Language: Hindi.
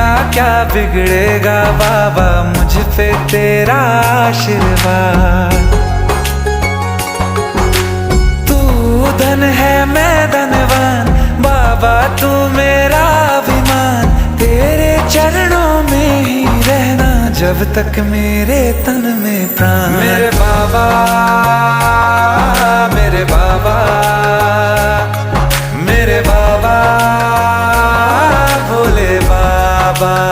मेरा क्या बिगड़ेगा बाबा, मुझ पे तेरा आशीर्वाद। तू धन है मैं धनवान, बाबा तू मेरा अभिमान। तेरे चरणों में ही रहना जब तक मेरे तन में प्राण। मेरे बाबा, मेरे बाबा, मेरे बाबा, भोले बाबा।